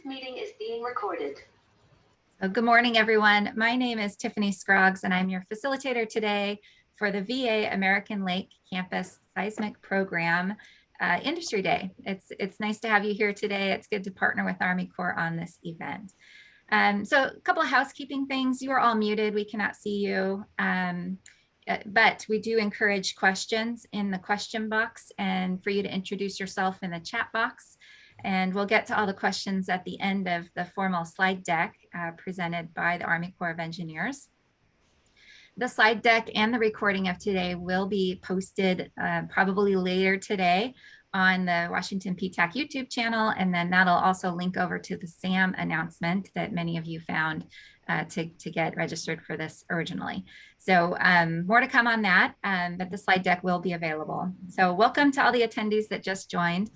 This meeting is being recorded. Good morning, everyone. My name is Tiffany Scroggs, and I'm your facilitator today for the VA American Lake Campus Seismic Program Industry Day. It's nice to have you here today. It's good to partner with Army Corps on this event. So a couple of housekeeping things. You are all muted. We cannot see you. But we do encourage questions in the question box and for you to introduce yourself in the chat box. And we'll get to all the questions at the end of the formal slide deck presented by the Army Corps of Engineers. The slide deck and the recording of today will be posted probably later today on the Washington PTAC YouTube channel, and then that'll also link over to the SAM announcement that many of you found to get registered for this originally. So more to come on that, but the slide deck will be available. So welcome to all the attendees that just joined.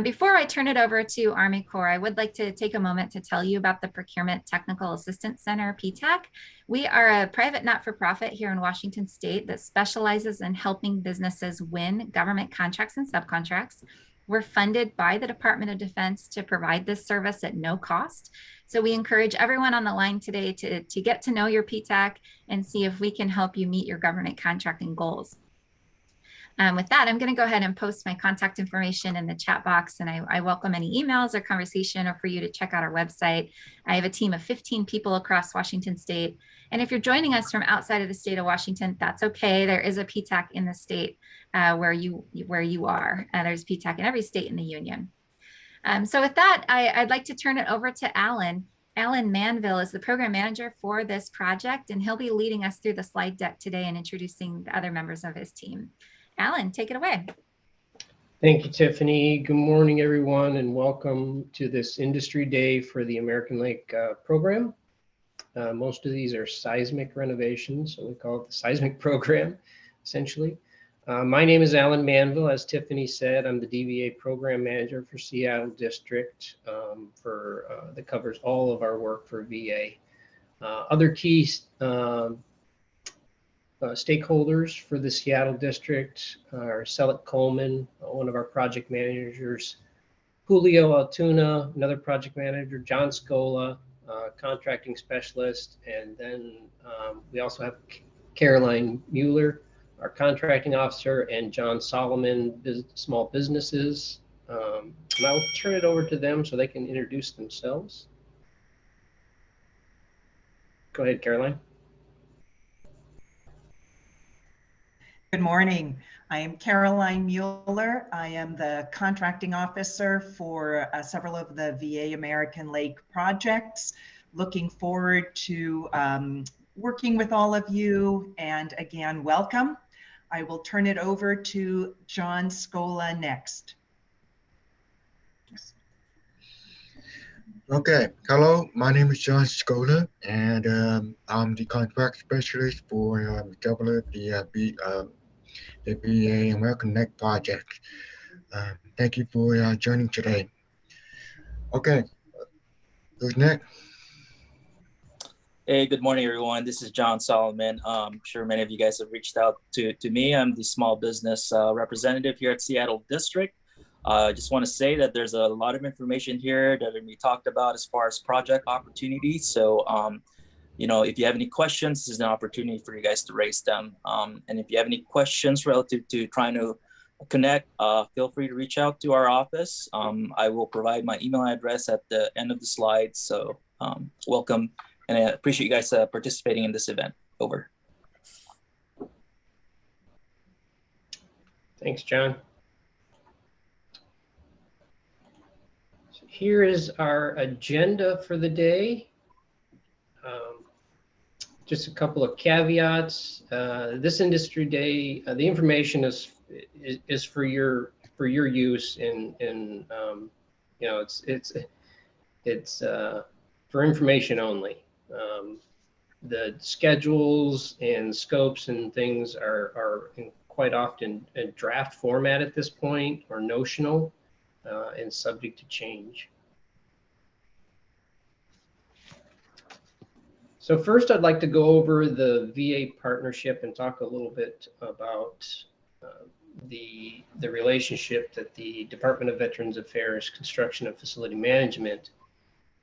Before I turn it over to Army Corps, I would like to take a moment to tell you about the Procurement Technical Assistance Center, PTAC. We are a private not-for-profit here in Washington State that specializes in helping businesses win government contracts and subcontracts. We're funded by the Department of Defense to provide this service at no cost. So we encourage everyone on the line today to get to know your PTAC and see if we can help you meet your government contracting goals. With that, I'm going to go ahead and post my contact information in the chat box, and I welcome any emails or conversation, or for you to check out our website. I have a team of 15 people across Washington State, and if you're joining us from outside of the state of Washington, that's okay. There is a PTAC in the state where you are. There's PTAC in every state in the union. So with that, I'd like to turn it over to Alan. Alan Manville is the program manager for this project, and he'll be leading us through the slide deck today and introducing the other members of his team. Alan, take it away. Thank you, Tiffany. Good morning, everyone, and welcome to this Industry Day for the American Lake program. Most of these are seismic renovations, so we call it the seismic program, essentially. My name is Alan Manville. As Tiffany said, I'm the DVA program manager for Seattle District that covers all of our work for VA. Other key stakeholders for the Seattle District are Selleck Coleman, one of our project managers, Julio Altuna, another project manager, John Scola, contracting specialist, and then we also have Caroline Mueller, our contracting officer, and John Solomon, small businesses. And I'll turn it over to them so they can introduce themselves. Go ahead, Caroline. Good morning. I am Caroline Mueller. I am the contracting officer for several of the VA American Lake projects. Looking forward to working with all of you, and again, welcome. I will turn it over to John Scola next. Okay, hello, my name is John Scola, and I'm the contract specialist for the VA American Lake project. Thank you for joining today. Okay, who's next? Hey, good morning, everyone. This is John Solomon. I'm sure many of you guys have reached out to me. I'm the small business representative here at Seattle District. I just want to say that there's a lot of information here that we talked about as far as project opportunities. So, you know, if you have any questions, this is an opportunity for you guys to raise them. And if you have any questions relative to trying to connect, feel free to reach out to our office. I will provide my email address at the end of the slides. So welcome, and I appreciate you guys participating in this event. Over. Thanks, John. So here is our agenda for the day. Just a couple of caveats. This Industry Day, the information is for your use, and you know, it's for information only. The schedules and scopes and things are quite often in draft format at this point, or notional, and subject to change. So first, I'd like to go over the VA partnership and talk a little bit about the relationship that the Department of Veterans Affairs Construction and Facility Management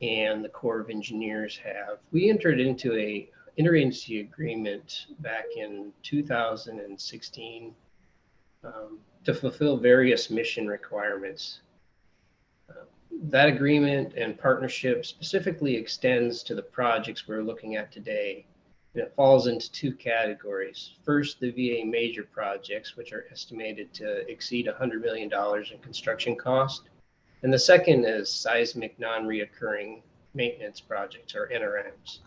and the Corps of Engineers have. We entered into a interagency agreement back in 2016 to fulfill various mission requirements. That agreement and partnership specifically extends to the projects we're looking at today. And it falls into two categories. First, the VA major projects, which are estimated to exceed $100 million in construction cost. And the second is seismic non-reoccurring maintenance projects, or NRMs.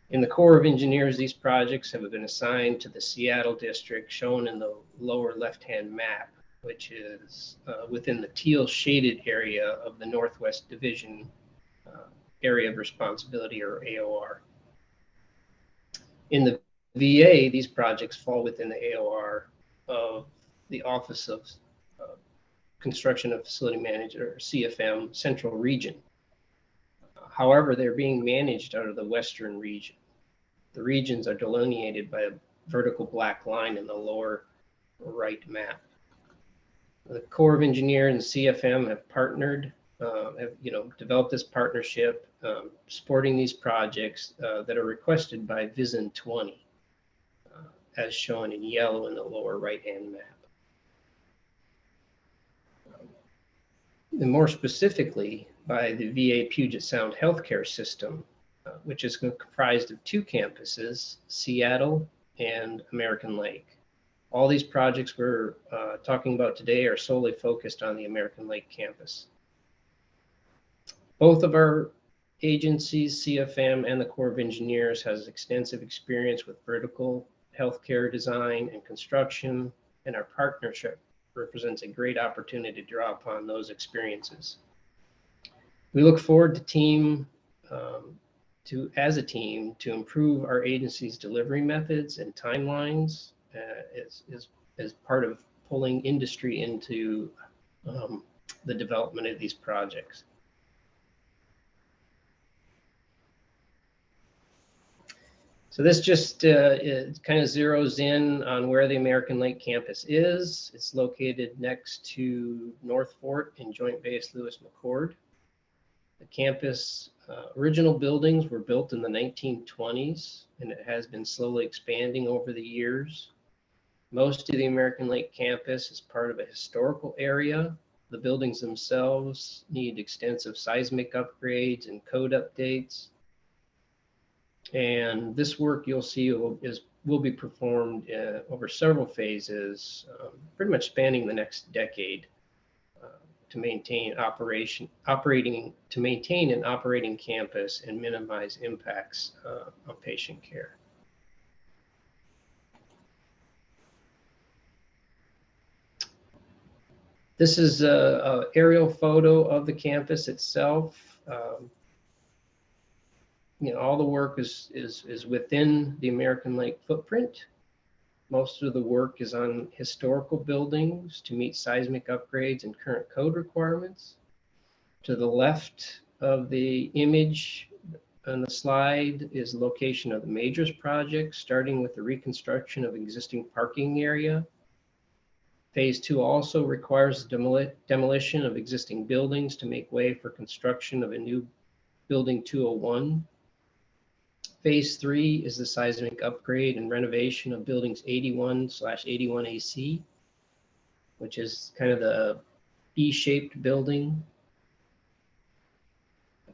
In the Corps of Engineers, these projects have been assigned to the Seattle district, shown in the lower left-hand map, which is within the teal shaded area of the Northwest Division area of responsibility, or AOR. In the VA, these projects fall within the AOR of the Office of Construction of Facility Manager, or CFM, Central Region. However, they're being managed out of the Western region. The regions are delineated by a vertical black line in the lower right map. The Corps of Engineers and CFM have partnered, developed this partnership, supporting these projects that are requested by VISN 20, as shown in yellow in the lower right-hand map. And more specifically, by the VA Puget Sound Healthcare System, which is comprised of two campuses, Seattle and American Lake. All these projects we're talking about today are solely focused on the American Lake campus. Both of our agencies, CFM and the Corps of Engineers, has extensive experience with vertical healthcare design and construction, and our partnership represents a great opportunity to draw upon those experiences. We look forward as a team to improve our agency's delivery methods and timelines as part of pulling industry into the development of these projects. So this just it kind of zeroes in on where the American Lake campus is. It's located next to North Fort and Joint Base Lewis McChord. The campus original buildings were built in the 1920s, and it has been slowly expanding over the years. Most of the American Lake campus is part of a historical area. The buildings themselves need extensive seismic upgrades and code updates. And this work, you'll see, will be performed over several phases, pretty much spanning the next decade, to maintain an operating campus and minimize impacts on patient care. This is an aerial photo of the campus itself. All the work is within the American Lake footprint. Most of the work is on historical buildings to meet seismic upgrades and current code requirements. To the left of the image on the slide is the location of the majors project, starting with the reconstruction of existing parking area. Phase 2 also requires demolition of existing buildings to make way for construction of a new building 201. Phase 3 is the seismic upgrade and renovation of buildings 81/81AC, which is kind of the B-shaped building.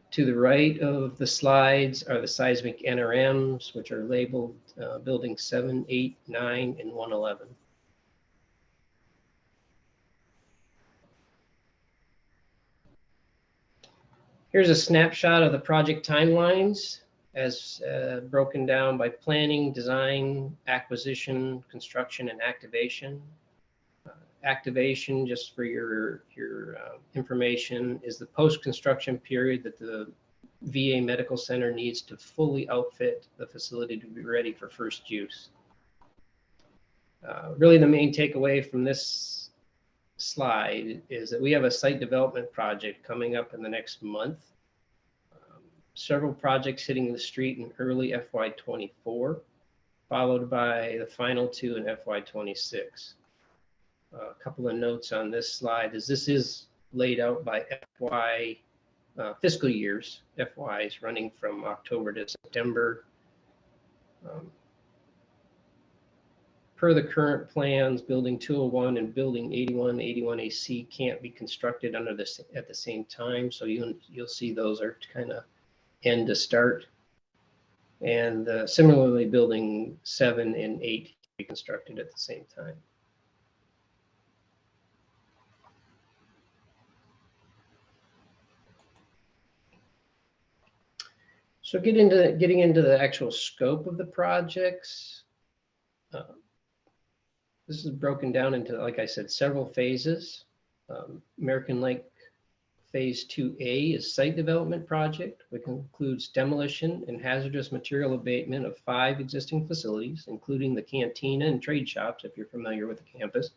To the right of the slides are the seismic NRMs, which are labeled buildings 7, 8, 9, and 111. Here's a snapshot of the project timelines as broken down by planning, design, acquisition, construction, and activation. Activation, just for your information, is the post-construction period that the VA Medical Center needs to fully outfit the facility to be ready for first use. Really, the main takeaway from this slide is that we have a site development project coming up in the next month. Several projects hitting the street in early FY24, followed by the final two in FY26. A couple of notes on this slide is this is laid out by FY fiscal years, FYs, running from October to September. Per the current plans, Building 201 and Building 81AC can't be constructed under this at the same time. So you'll see those are kind of end to start. And similarly, Building 7 and 8 can be constructed at the same time. So getting into the actual scope of the projects. This is broken down into, like I said, several phases. American Lake Phase 2A is site development project, which includes demolition and hazardous material abatement of 5 existing facilities, including the cantina and trade shops, if you're familiar with the campus.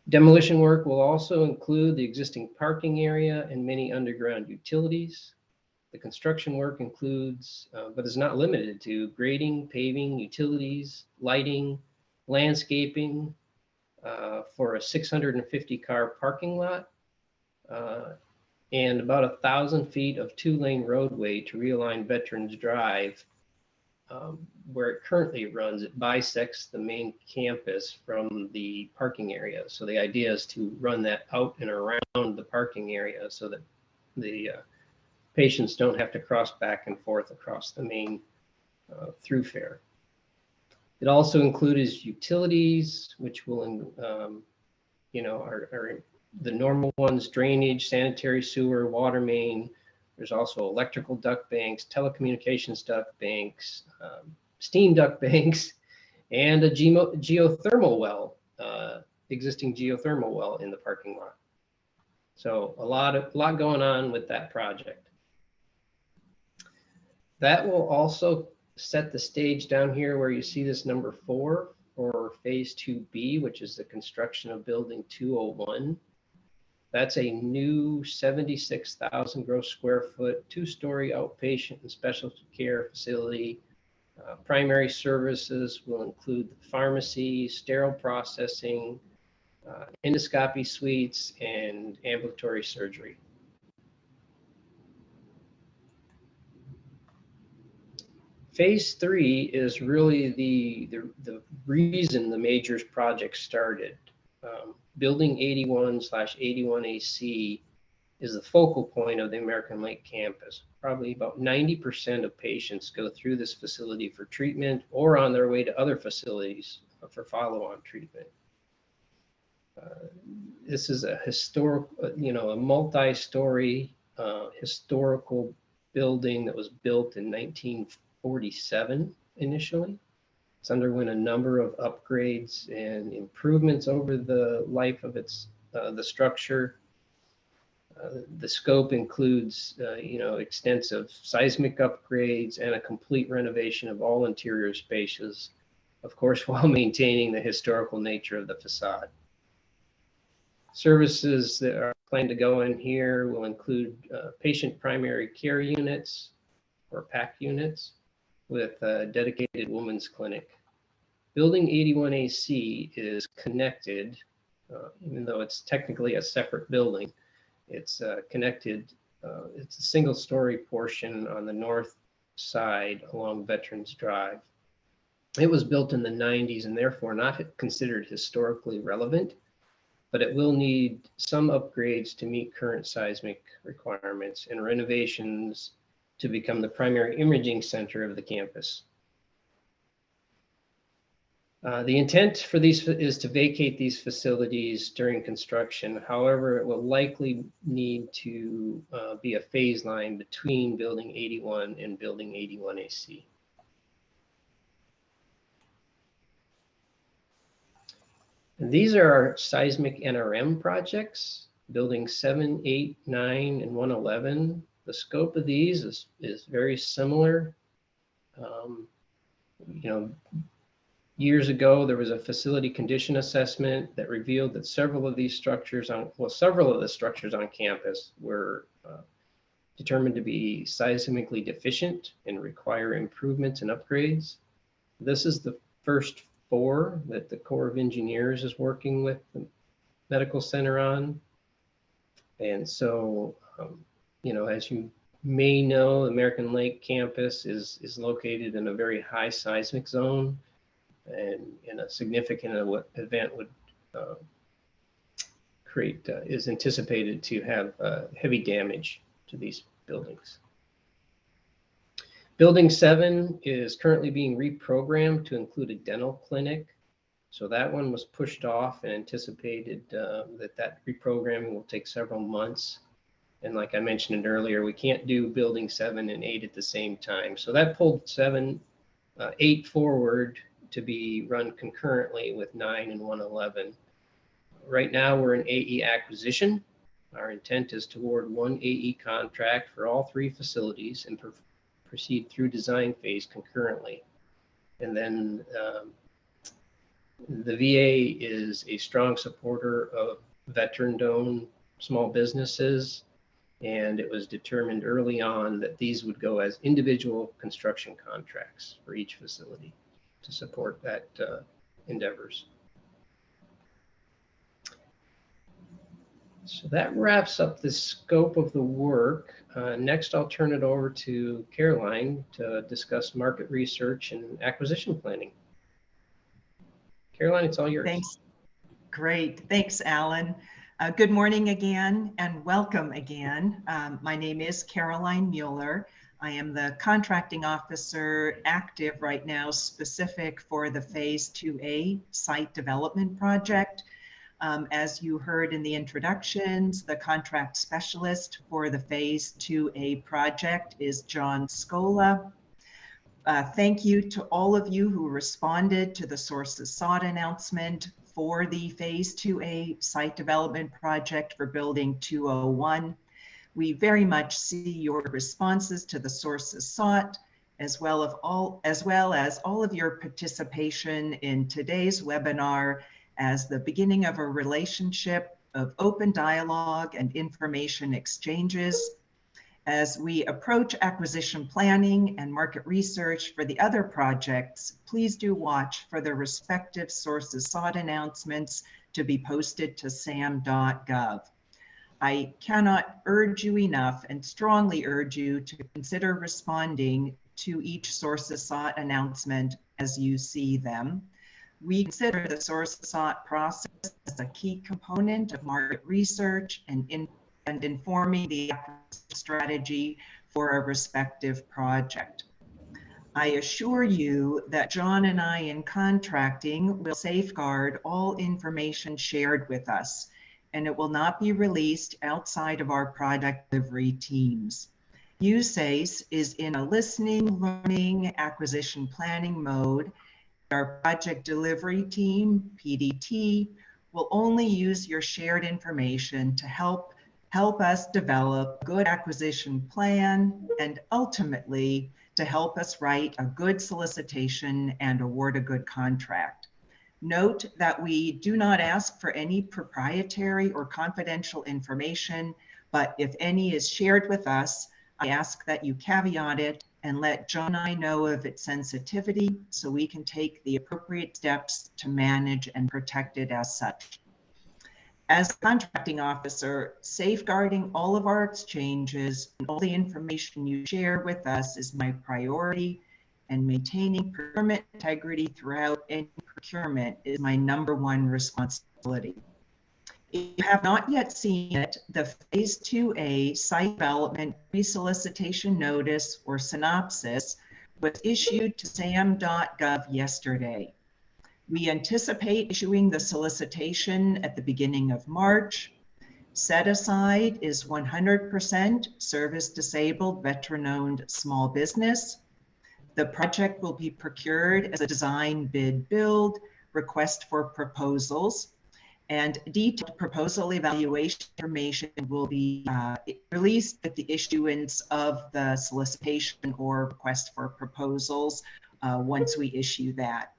Demolition work will also include the existing parking area and many underground utilities. The construction work includes, but is not limited to, grading, paving, utilities, lighting, landscaping for a 650-car parking lot, and about 1,000 feet of 2-lane roadway to realign Veterans Drive, where it currently runs. It bisects the main campus from the parking area. So the idea is to run that out and around the parking area so that the patients don't have to cross back and forth across the main thoroughfare. It also includes utilities, which will, are the normal ones: drainage, sanitary sewer, water main. There's also electrical duct banks, telecommunications duct banks, steam duct banks, and a geothermal well, existing geothermal well in the parking lot. So a lot going on with that project. That will also set the stage down here where you see this number 4 for Phase 2B, which is the construction of Building 201. That's a new 76,000 gross square foot, 2-story outpatient and specialty care facility. Primary services will include the pharmacy, sterile processing, endoscopy suites, and ambulatory surgery. Phase 3 is really the reason the majors project started. Building 81/81AC is the focal point of the American Lake campus. Probably about 90% of patients go through this facility for treatment or on their way to other facilities for follow-on treatment. This is a historical, a multi-story historical building that was built in 1947 initially. It's underwent a number of upgrades and improvements over the life of its the structure. The scope includes, extensive seismic upgrades and a complete renovation of all interior spaces, of course, while maintaining the historical nature of the facade. Services that are planned to go in here will include patient primary care units, or PAC units, with a dedicated women's clinic. Building 81AC is connected, even though it's technically a separate building. It's connected, it's a single-story portion on the north side along Veterans Drive. It was built in the 90s and therefore not considered historically relevant, but it will need some upgrades to meet current seismic requirements and renovations to become the primary imaging center of the campus. The intent for these is to vacate these facilities during construction. However, it will likely need to be a phase line between Building 81 and Building 81AC. And these are our seismic NRM projects, Building 7, 8, 9, and 111. The scope of these is very similar. Years ago, there was a facility condition assessment that revealed that several of the structures on campus were determined to be seismically deficient and require improvements and upgrades. This is the first 4 that the Corps of Engineers is working with the medical center on. And so as you may know, American Lake campus is located in a very high seismic zone, and a significant event would is anticipated to have heavy damage to these buildings. Building 7 is currently being reprogrammed to include a dental clinic. So that one was pushed off and anticipated that reprogramming will take several months. And like I mentioned earlier, we can't do building 7 and 8 at the same time. So that pulled 8 forward to be run concurrently with 9 and 111. Right now we're in AE acquisition. Our intent is to award one AE contract for all 3 facilities and proceed through design phase concurrently. And then the VA is a strong supporter of veteran-owned small businesses, and it was determined early on that these would go as individual construction contracts for each facility to support that endeavors. So that wraps up the scope of the work. Next, I'll turn it over to Caroline to discuss market research and acquisition planning. Caroline, it's all yours. Thanks. Great. Thanks, Alan. Good morning again and welcome again. My name is Caroline Mueller. I am the contracting officer active right now, specific for the Phase 2A site development project. As you heard in the introductions, the contract specialist for the Phase 2A project is John Scola. Thank you to all of you who responded to the sources sought announcement for the Phase 2A site development project for Building 201. We very much see your responses to the sources sought, as well as all of your participation in today's webinar as the beginning of a relationship of open dialogue and information exchanges. As we approach acquisition planning and market research for the other projects, please do watch for the respective sources sought announcements to be posted to sam.gov. I cannot urge you enough and strongly urge you to consider responding to each sources sought announcement as you see them. We consider the sources sought process as a key component of market research and informing the strategy for a respective project. I assure you that John and I in contracting will safeguard all information shared with us, and it will not be released outside of our project delivery teams. USACE is in a listening, learning, acquisition planning mode. Our project delivery team, PDT, will only use your shared information to help us develop a good acquisition plan and ultimately to help us write a good solicitation and award a good contract. Note that we do not ask for any proprietary or confidential information, but if any is shared with us, I ask that you caveat it and let John and I know of its sensitivity so we can take the appropriate steps to manage and protect it as such. As a contracting officer, safeguarding all of our exchanges and all the information you share with us is my priority, and maintaining procurement integrity throughout any procurement is my #1 responsibility. If you have not yet seen it, the Phase 2A site development pre-solicitation notice or synopsis was issued to sam.gov yesterday. We anticipate issuing the solicitation at the beginning of March. Set aside is 100% service disabled veteran-owned small business. The project will be procured as a design bid build, request for proposals, and detailed proposal evaluation information will be released at the issuance of the solicitation or request for proposals once we issue that.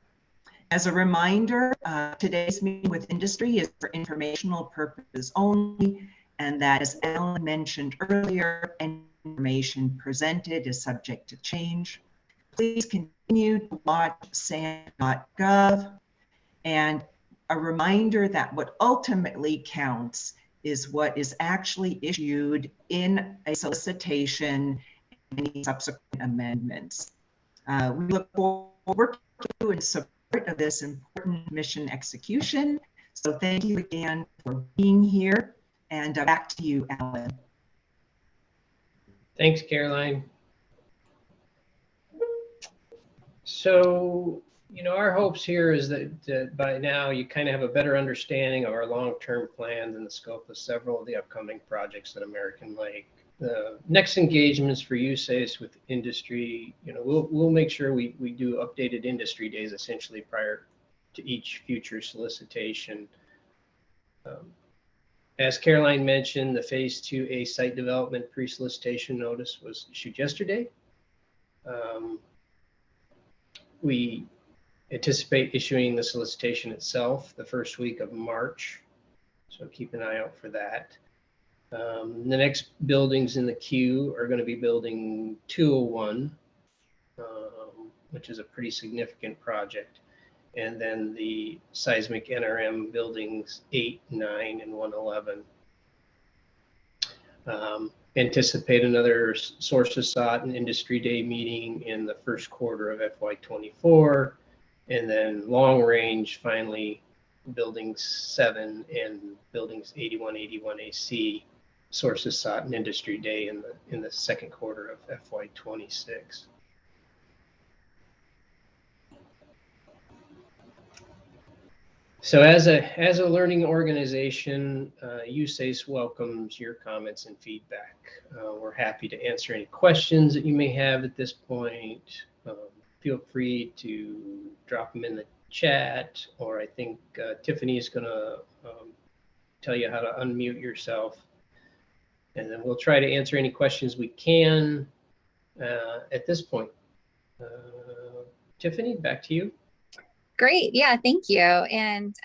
As a reminder, today's meeting with industry is for informational purposes only, and that, as Alan mentioned earlier, any information presented is subject to change. Please continue to watch sam.gov, and a reminder that what ultimately counts is what is actually issued in a solicitation and any subsequent amendments. We look forward to working with you in support of this important mission execution. So thank you again for being here, and back to you, Alan. Thanks, Caroline. So, our hopes here is that by now you kind of have a better understanding of our long-term plans and the scope of several of the upcoming projects at American Lake. The next engagements for USACE with industry, we'll make sure we do updated industry days essentially prior to each future solicitation. As Caroline mentioned, the Phase 2A site development pre-solicitation notice was issued yesterday. We anticipate issuing the solicitation itself the first week of March, so keep an eye out for that. The next buildings in the queue are going to be building 201, which is a pretty significant project, and then the SEISMIC NRM buildings 8, 9, and 111. Anticipate another sources sought and industry day meeting in the first quarter of FY24, and then long range finally buildings 7 and buildings 81, 81AC sources sought and industry day in the second quarter of FY26. So as a learning organization, USACE welcomes your comments and feedback. We're happy to answer any questions that you may have at this point. Feel free to drop them in the chat, or I think Tiffany is going to tell you how to unmute yourself. And then we'll try to answer any questions we can at this point. Tiffany, back to you. Great. Yeah, thank you. And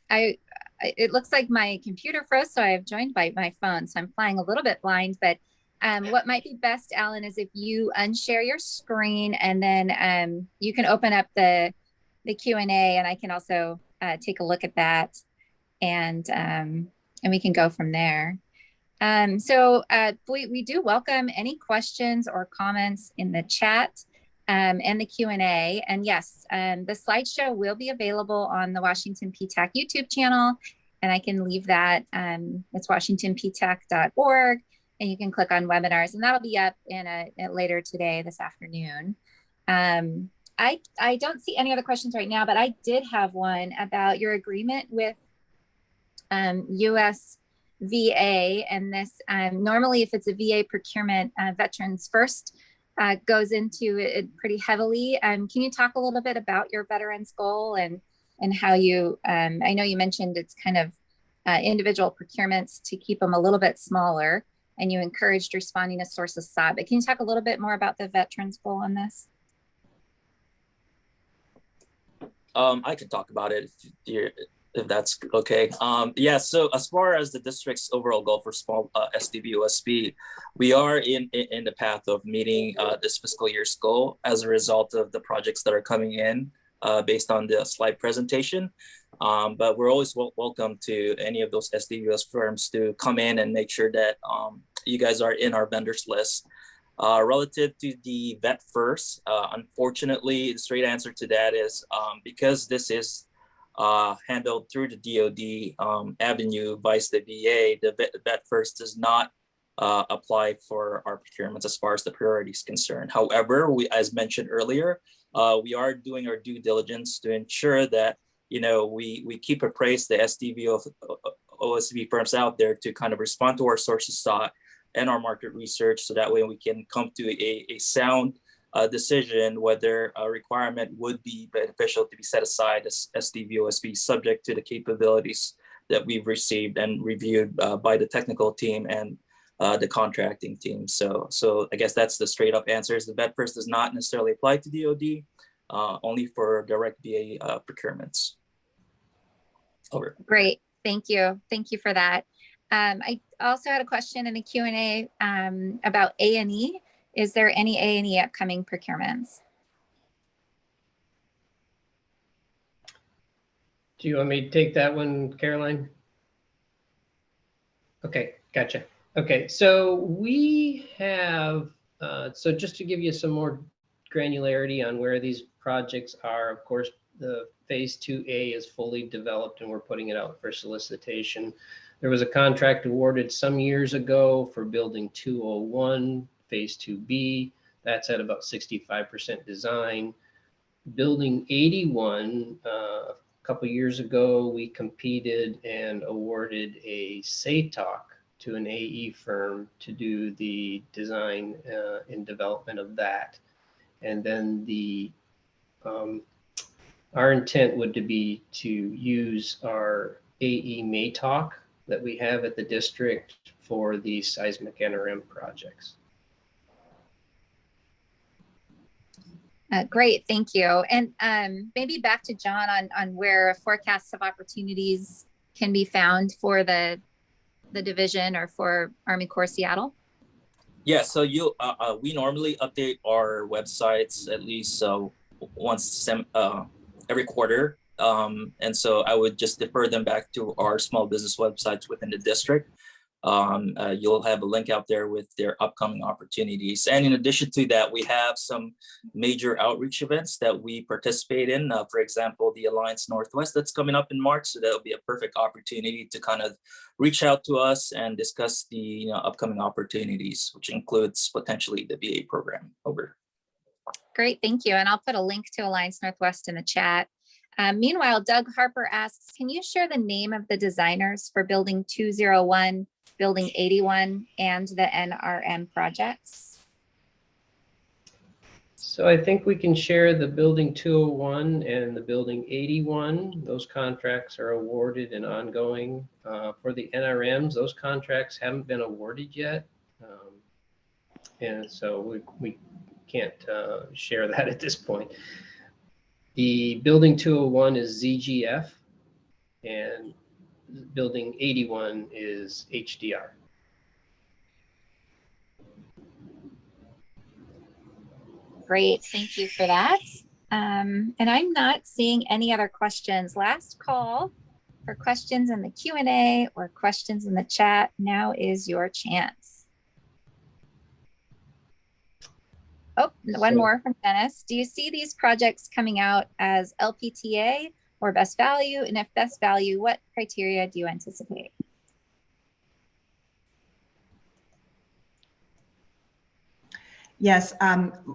it looks like my computer froze, so I've joined by my phone. So I'm flying a little bit blind, but what might be best, Alan, is if you unshare your screen and then you can open up the Q&A, and I can also take a look at that, and we can go from there. So we do welcome any questions or comments in the chat and the Q&A. And yes, the slideshow will be available on the Washington PTAC YouTube channel, and I can leave that. It's washingtonptac.org, and you can click on webinars, and that'll be up in later today, this afternoon. I don't see any other questions right now, but I did have one about your agreement with US VA, and this normally if it's a VA procurement, Veterans First goes into it pretty heavily. Can you talk a little bit about your Veterans Goal and how you, I know you mentioned it's kind of individual procurements to keep them a little bit smaller, and you encouraged responding to sources sought, but can you talk a little bit more about the Veterans Goal on this? I can talk about it if that's okay. Yeah, so as far as the district's overall goal for small SDVOSB, we are in the path of meeting this fiscal year's goal as a result of the projects that are coming in based on the slide presentation. But we're always welcome to any of those SDVOS firms to come in and make sure that you guys are in our vendors list. Relative to the Vet First, unfortunately, the straight answer to that is because this is handled through the DoD avenue by the VA, the Vet First does not apply for our procurements as far as the priority is concerned. However, as mentioned earlier, we are doing our due diligence to ensure that we keep appraised the SDVOSB firms out there to kind of respond to our sources sought and our market research, so that way we can come to a sound decision whether a requirement would be beneficial to be set aside as SDVOSB, subject to the capabilities that we've received and reviewed by the technical team and the contracting team. So I guess that's the straight up answer. Is the Vet First does not necessarily apply to DoD, only for direct VA procurements. Over. Great, thank you. Thank you for that. I also had a question in the Q&A about A&E. Is there any A&E upcoming procurements? Do you want me to take that one, Caroline? Okay, gotcha. Okay, so we have, so just to give you some more granularity on where these projects are, of course, the phase 2A is fully developed and we're putting it out for solicitation. There was a contract awarded some years ago for building 201, phase 2B. That's at about 65% design. Building 81, a couple years ago, we competed and awarded a SATOC to an AE firm to do the design and development of that. And then our intent would be to use our AE MATOC that we have at the district for the SEISMIC NRM projects. Great, thank you. And maybe back to John on where forecasts of opportunities can be found for the division or for Army Corps Seattle. Yeah, so we normally update our websites at least once every quarter. And so I would just defer them back to our small business websites within the district. You'll have a link out there with their upcoming opportunities. And in addition to that, we have some major outreach events that we participate in. For example, the Alliance Northwest that's coming up in March. So that'll be a perfect opportunity to kind of reach out to us and discuss the upcoming opportunities, which includes potentially the VA program. Over. Great, thank you. And I'll put a link to Alliance Northwest in the chat. Meanwhile, Doug Harper asks, can you share the name of the designers for Building 201, Building 81, and the NRM projects? So I think we can share the Building 201 and the Building 81. Those contracts are awarded and ongoing. For the NRMs, those contracts haven't been awarded yet. And so we can't share that at this point. The Building 201 is ZGF and Building 81 is HDR. Great, thank you for that. And I'm not seeing any other questions. Last call for questions in the Q&A or questions in the chat. Now is your chance. Oh, one more from Dennis. Do you see these projects coming out as LPTA or best value? And if best value, what criteria do you anticipate? Yes,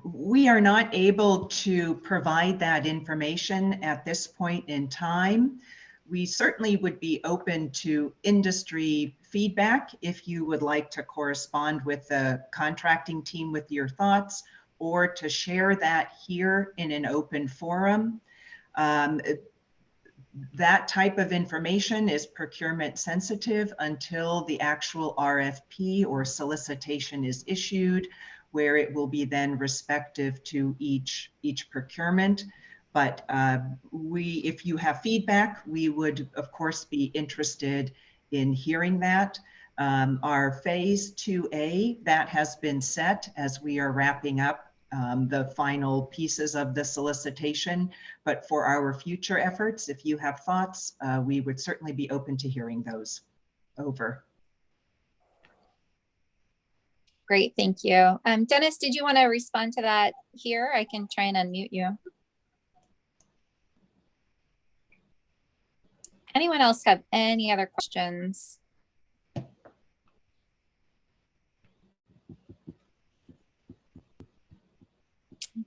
we are not able to provide that information at this point in time. We certainly would be open to industry feedback if you would like to correspond with the contracting team with your thoughts, or to share that here in an open forum. That type of information is procurement sensitive until the actual RFP or solicitation is issued, where it will be then respective to each procurement. But if you have feedback, we would of course be interested in hearing that. Our phase 2A, that has been set as we are wrapping up the final pieces of the solicitation. But for our future efforts, if you have thoughts, we would certainly be open to hearing those. Over. Great, thank you. Dennis, did you want to respond to that here? I can try and unmute you. Anyone else have any other questions?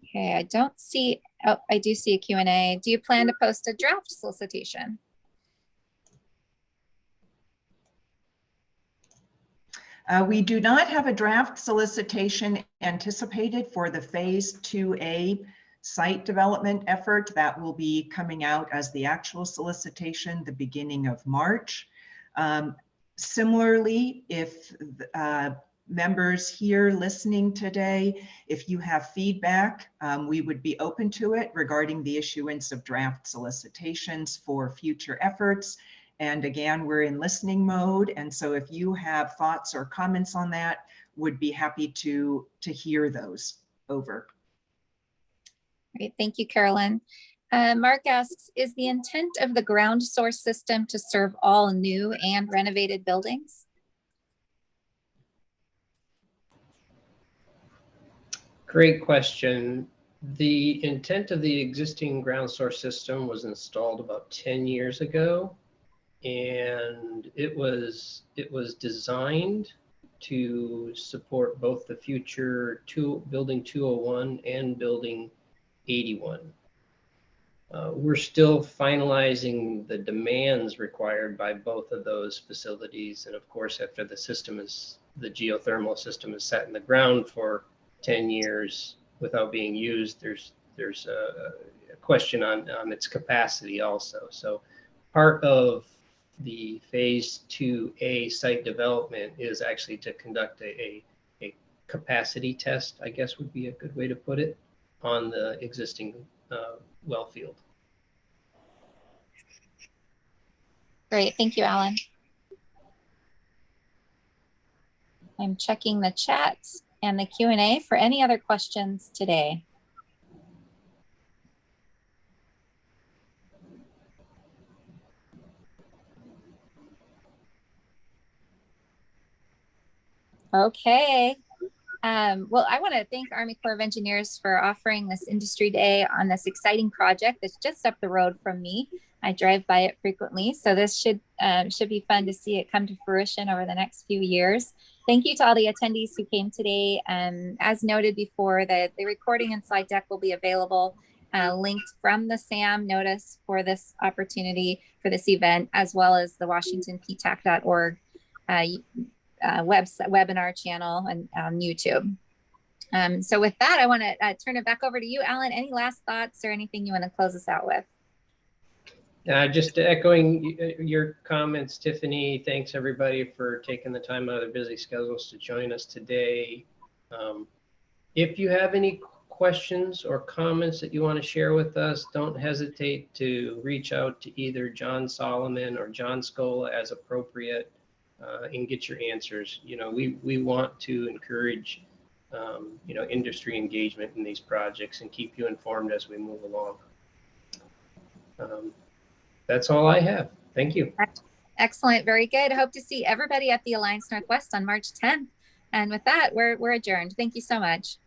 Okay, I don't see, oh, I do see a Q&A. Do you plan to post a draft solicitation? We do not have a draft solicitation anticipated for the phase 2A site development effort. That will be coming out as the actual solicitation the beginning of March. Similarly, if members here listening today, if you have feedback, we would be open to it regarding the issuance of draft solicitations for future efforts. And again, we're in listening mode. And so if you have thoughts or comments on that, would be happy to hear those. Over. Great, thank you, Carolyn. Mark asks, is the intent of the ground source system to serve all new and renovated buildings? Great question. The intent of the existing ground source system was installed about 10 years ago, and it was designed to support both the future building 201 and building 81. We're still finalizing the demands required by both of those facilities, and of course, after the geothermal system is set in the ground for 10 years without being used, there's a question on its capacity also. So part of the phase 2A site development is actually to conduct a capacity test, I guess would be a good way to put it, on the existing well field. Great, thank you, Alan. I'm checking the chat and the Q&A for any other questions today. Okay. Well, I want to thank Army Corps of Engineers for offering this industry day on this exciting project that's just up the road from me. I drive by it frequently, so this should be fun to see it come to fruition over the next few years. Thank you to all the attendees who came today. As noted before, the recording and slide deck will be available linked from the SAM notice for this opportunity for this event, as well as the WashingtonPTAC.org webinar channel and on YouTube. So with that, I want to turn it back over to you, Alan. Any last thoughts or anything you want to close us out with? Just echoing your comments, Tiffany. Thanks everybody for taking the time out of their busy schedules to join us today. If you have any questions or comments that you want to share with us, don't hesitate to reach out to either John Solomon or John Scola as appropriate and get your answers. You know, we want to encourage you know, industry engagement in these projects and keep you informed as we move along. That's all I have. Thank you. Excellent. Very good. Hope to see everybody at the Alliance Northwest on March 10th. And with that, we're adjourned. Thank you so much.